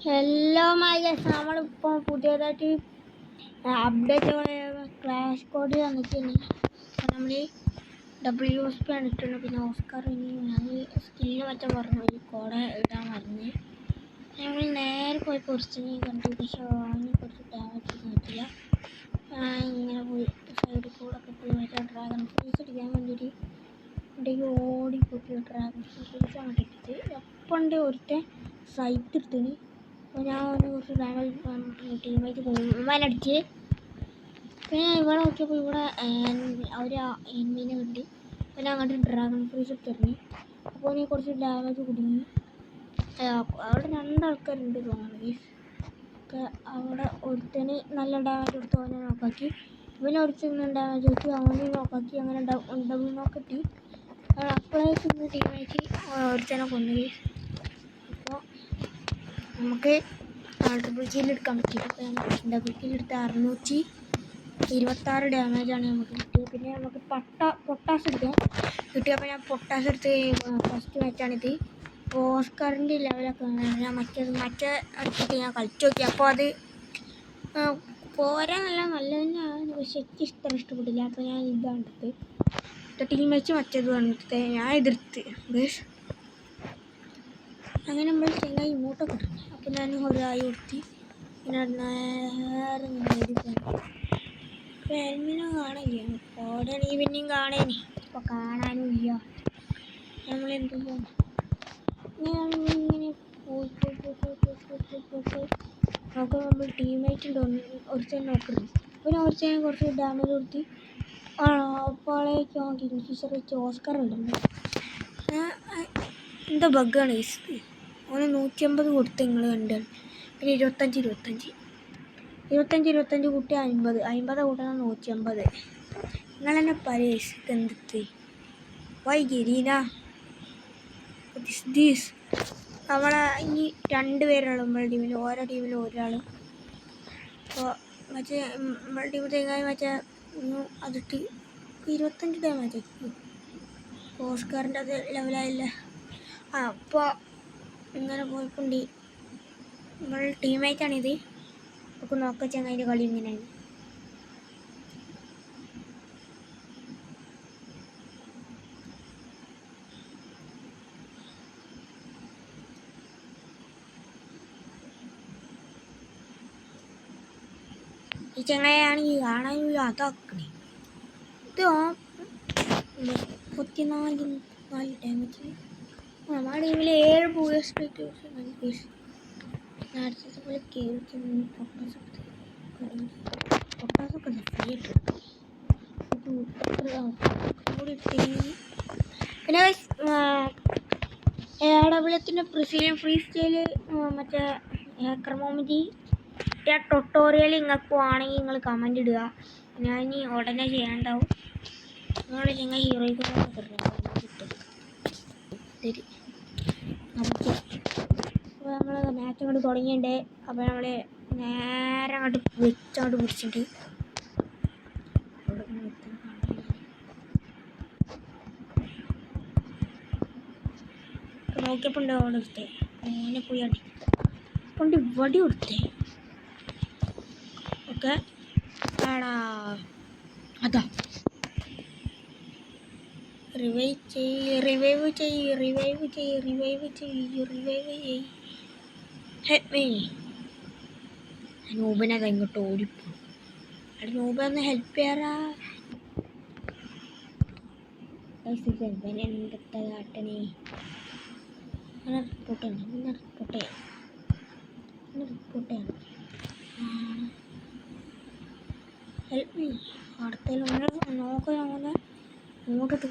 Hello മൈഗസ്, നമ്മളിപ്പോൾ പുതിയതായിട്ട് update clash code വന്നിട്ടുണ്ട്. അപ്പോൾ നമ്മൾ WSP കണ്ടിട്ടുണ്ട്. പിന്നെ ഓസ്കാർ ഞാൻ സ്കില്ല് മറ്റേ പറഞ്ഞു ഈ കോഡ് ഇടാൻ മറന്ന് ഞങ്ങൾ നേരെ പോയി കുറച്ച് കണ്ടു. പക്ഷേ അതിന് കുറച്ച് ഡാമേജ് കിട്ടില്ല. ഇങ്ങനെ പോയി സൈഡിൽ കൂടെ ഒക്കെ പോയി മറ്റേ ഡ്രാഗൺ ഫ്രീസ് അടിക്കാൻ വേണ്ടിയിട്ട് ഇടയ്ക്ക് ഓടി പോയിട്ട് ഡ്രാഗൺ ഫ്രീസ് അങ്ങോട്ട് ഇട്ടിട്ട് എപ്പോണ്ട് ഒരുത്തെ സൈറ്റ് എടുത്തിന്. അപ്പോൾ ഞാൻ കുറച്ച് ഡാമേജ് ടീമായിട്ട് ഉമ്മാനടിച്ച്. പിന്നെ ഇവിടെ നോക്കിയപ്പോൾ ഇവിടെ അവർ എനിമീനെ കണ്ട്. പിന്നെ അങ്ങോട്ട് ഡ്രാഗൺ ഫ്രീസ് എടുത്തിറങ്ങി. അപ്പോൾ ഇനി കുറച്ച് ഡാമേജ് കുടുങ്ങി. അവിടെ രണ്ടാൾക്കാരുണ്ട് തോന്നുന്നു. ഒക്കെ അവിടെ ഒരുത്തന് നല്ല ഡാമേജ് കൊടുത്തു, അവനെ നോക്കാക്കി. ഇവനെ ഒരുത്തന് ഡാമേജ് കൊടുത്തു, അവനെ നോക്കാക്കി. അങ്ങനെ ഡബിൾ നോക്കിട്ടി. അപ്പോഴേക്കും ടീമായിട്ട് ഒരുത്തനെ കൊന്നു. അപ്പോൾ നമുക്ക് ഡബിൾ കില്ലെടുക്കാൻ പറ്റില്ല. അപ്പോൾ നമുക്ക് ഡബിൾ കില്ലെടുത്ത് 626 ഡാമേജാണ് നമുക്ക് കിട്ടിയത്. പിന്നെ നമുക്ക് പൊട്ടാസ് എടുക്കാം കിട്ടിയപ്പോൾ ഞാൻ പൊട്ടാസ് എടുത്ത് ഫസ്റ്റ് മാച്ചാണിത്. ഓസ്കാറിൻ്റെ ലെവലൊക്കെ ഞാൻ മറ്റേ അടുത്തിട്ട് ഞാൻ കളിച്ചു നോക്കി. അപ്പോൾ അത് പോരാ നല്ല തന്നെയാണ്, പക്ഷെ എനിക്ക് ഇഷ്ടപ്പെട്ടില്ല. അപ്പോൾ ഞാൻ ഇതാണ് എടുത്ത് ടീം വെച്ച് മറ്റേത് വന്നിട്ട് ഞാൻ എതിർത്ത്. അങ്ങനെ നമ്മൾ ചെങ്ങായി ഇങ്ങോട്ടൊക്കെ ഇടുന്നു. അപ്പോൾ ഞാൻ ഒരായി കൊടുത്തി. പിന്നെ നേരെ എൽമിനെ കാണില്ല. കോടാണെങ്കിൽ പിന്നെയും കാണേനി, ഇപ്പോൾ കാണാനും ഇല്ല. നമ്മളെന്ത് ചെയ്യണം? ഇങ്ങനെ പോയി നോക്കുമ്പോൾ നമ്മൾ ടീമായിട്ട് ഉണ്ടോ ഒരുത്തന്നെ നോക്കരുത്. പിന്നെ ഒരുത്തന്നെ കുറച്ച് ഡാമേജ് കൊടുത്തി. അപ്പോഴേക്ക് നോക്കി ഫിഷർ വെച്ച് ഓസ്കാർ ഉണ്ടല്ലോ. എന്താ ബഗ്ഗാണ് ഓന് 150 കൊടുത്ത് നിങ്ങൾ കണ്ടാൽ. പിന്നെ 25 കൂട്ടി 50 കൂട്ടുന്ന 150. നിങ്ങൾ തന്നെ പരേസ് എന്തിട്ട് വൈകിരീന ദിസ് നമ്മളെ ഇനി 2 പേരാണ് നമ്മുടെ ടീമിൽ. ഓരോ ടീമിലും ഒരാളും. അപ്പോൾ മറ്റേ നമ്മുടെ ടീമിൽ തെങ്ങായി മറ്റേ അതിട്ട് 25 ഡാമേജ് ഓസ്കാറിൻ്റെ അത് ലെവലായില്ല. അപ്പോൾ ഇങ്ങനെ പോയിക്കൊണ്ട് നമ്മൾ ടീമായിട്ടാണിത്. നമുക്ക് നോക്കാം ചങ്ങായിൻ്റെ കളി ഇങ്ങനെയാണ്. ഈ ചങ്ങായാണെങ്കിൽ കാണാനില്ല, അതാക്കണേ. ഇത് 34 ഡാമേജ്. നമ്മുടെ ടീമിൽ 7 ബൂസ്റ്റേഴ്സ് അടുത്തത് പോലെ കേൾക്കി പൊട്ടാസൊക്കെ ഫ്രീ ഇട്ടു. പിന്നെ ഏടവിളത്തിൻ്റെ ബ്രസീലിയൻ ഫ്രീ സ്റ്റൈല് മറ്റേ ക്രമോമിതി ട്യൂട്ടോറിയൽ നിങ്ങൾക്ക് ആണെങ്കിൽ നിങ്ങൾ കമൻ്റ് ഇടുക. ഞാൻ ഇനി ഉടനെ ചെയ്യാണ്ടാവും. നിങ്ങൾ നിങ്ങൾ ഹീറോയ്ക്കൊക്കെ കിട്ടും. ശരി, അപ്പോൾ നമ്മൾ മാച്ച് അങ്ങോട്ട് തുടങ്ങിയിട്ടുണ്ട്. അപ്പോൾ നമ്മൾ നേരെ അങ്ങോട്ട് വെച്ചങ്ങോട്ട് പിടിച്ചിട്ട് നോക്കിയപ്പോൾ ഉണ്ട് അവിടെ എടുത്തേ. അങ്ങനെ പോയി അടി കൊണ്ട് ഇവിടെ കൊടുത്തേ. ഓക്കെ ആടാ അതാ റിവൈവ് ചെയ്യ്. നൂബനത് ഇങ്ങോട്ട് ഓടിപ്പോ. അവിടെ നൂബ ഒന്ന് ഹെൽപ്പ് ചെയ്യാറാ. എന്തൊക്കെ കാട്ടണേ. റിപ്പോർട്ട് ചെയ്യണം. Help me. അടുത്തേലും നോക്കാൻ അങ്ങനെ ഇങ്ങോട്ടിട്ട്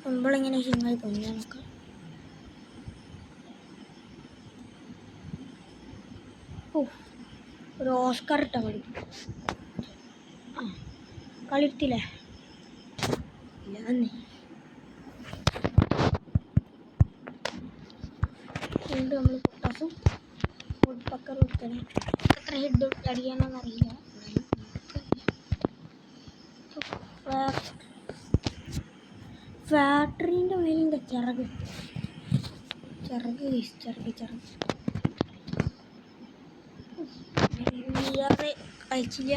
നമ്മളിങ്ങനെ ചങ്ങായി കൊഞ്ഞാൽ നോക്കാം. ഒരു ഓസ്കാർ ഇട്ടാ കളി. കളിത്തില്ലേ ഇല്ല തന്നെ. വീണ്ടും നമ്മൾ പൊട്ടാസും പക്കർ കൊടുത്തനെ. എത്ര ഹെഡ് അടിക്കാനൊന്നറിയില്ല. ഫാക്ടറിൻ്റെ മേലിൻ്റെ ചിറക് ചിറക് ചിറക് ചിറക് വേറെ കളിച്ചില്ല.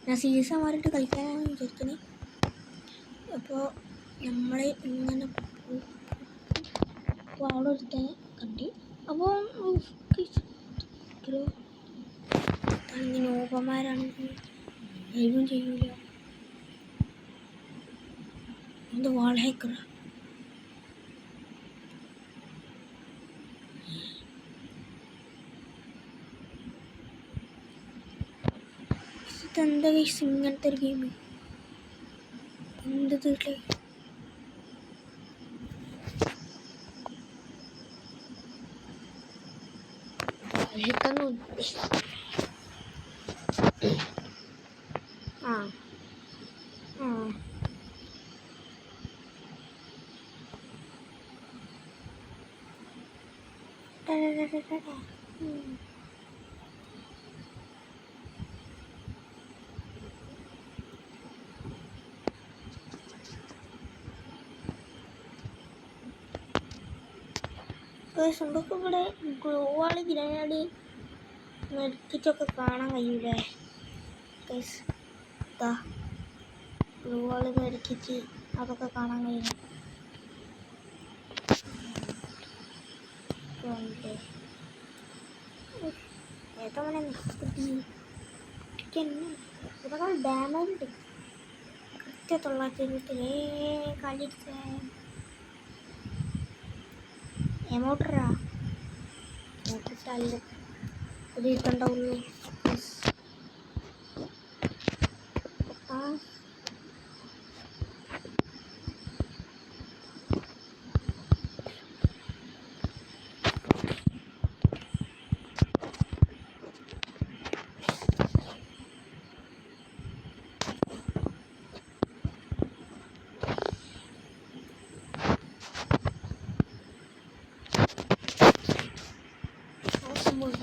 ഞാൻ സീസൺ മാറിയിട്ട് കളിക്കാനാണ് വിചാരിക്കുന്നത്. അപ്പോൾ നമ്മൾ ഇങ്ങനെ അവിടെ ഒരുത്തനെ കണ്ടി. അപ്പോൾ നോപ്പന്മാരാണെങ്കിൽ ദൈവം ചെയ്യൂല. എന്ത് വാൾ ഹേക്കറ. ഇതെന്താ ഇങ്ങനത്തെ ഒരു ഗെയിം? എന്ത് തീർച്ചയായി നമുക്ക് ഇവിടെ ഗ്ലോവാള് ഗ്രാനേഡ് മെഡിക്കറ്റൊക്കെ കാണാൻ കഴിയൂലേ? ഗ്ലോവാള് മെഡിക്കറ്റ് അതൊക്കെ കാണാൻ കഴിയും. ഏതവനെ ഇതൊക്കെ ഡാമേജ് ഉണ്ട്. 920 കളിച്ച എമൗണ്ടറാ നോക്കിട്ടല്ല ഒരു ഇട്ടുണ്ടാവുള്ളൂ.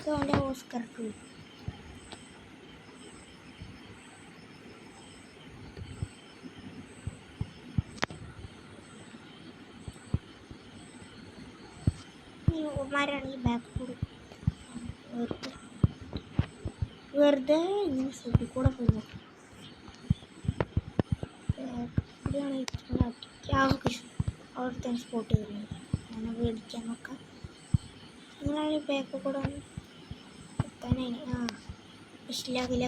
അവൻ്റെ ഓസ്കർ ടു ാണ് ഈ ബാക്ക് കൂടെ വെറുതെ ഇങ്ങനെ സൈഡിൽ കൂടെ പോകുന്നു. അവിടുത്തെ സ്പോട്ട് ചെയ്യുന്നത് അങ്ങനെ മേടിക്കാൻ നോക്കാം. നിങ്ങളാണ് ഈ ബാക്ക് കൂടെ ഒന്ന് എത്താനായി. ഇഷ്ടലാകില്ല.